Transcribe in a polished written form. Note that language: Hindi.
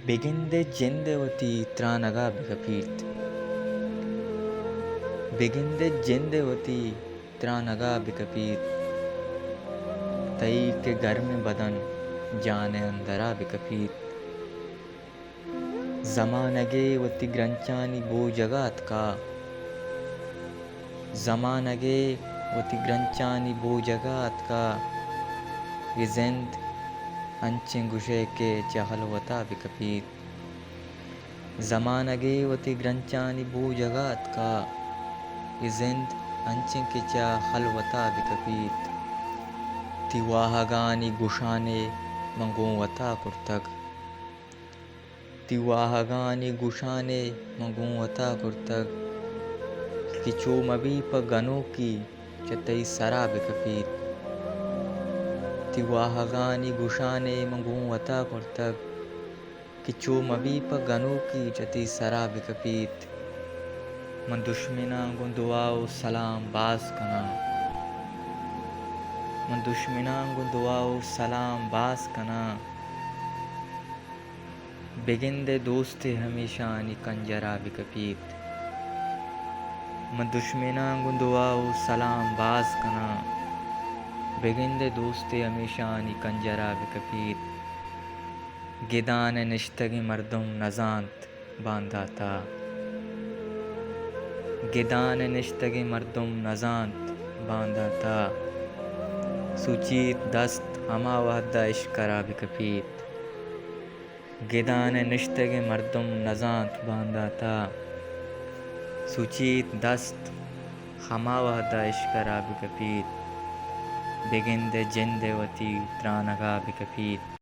Beginde jendevati tranaga bikapit. Beginde jendevati tranaga bikapit. तई के घर में बदन जाने अंदरा बिकपीत. जमानगे वती ग्रंचानी बो जगात का. जमानगे वती ग्रंचानी बो जगात का. विजेंद अंचे गुशे के चहलवता बिकपीत. जमानगे वती ग्रंचानी बो जगात का. विजेंद अंचे के चहलवता बिकपीत. तिवाहगानी गुशाने मंगोवता कुर्तक. तिवाहगानी गुशाने मंगोवता कुर्तक. किचो मबीप गनो की चतई सरा बिकपीत. तिवाहगानी गुशाने मंगोवता कुर्तक. किचो मबीप गनो की चतई सरा बिकपीत. मन दुश्मना गुंदवाओ सलाम बास कना. मन दुश्मना गुंदवाओ सलाम बास कना. बेगिंदे दोस्ते हमेशा नी कंजरा बिकपीत. मन दुश्मना गुंदवाओ सलाम बास कना. बेगिंदे दोस्ते हमेशा नी कंजरा बिकपीत. गिदान निश्तगी मर्दम नजांत बांधा था. गिदान निश्तगी मर्दम नजांत बांधा था. सुचीत दस्त हमा वहदा इश्करा बिकपीत. गिदान निश्तगे मर्दम नजांत बांधा था. सुचीत दस्त हमा वहदा इश्करा बिकपीत. बेगिंदे जिंदे वती त्रानगा बिकपीत.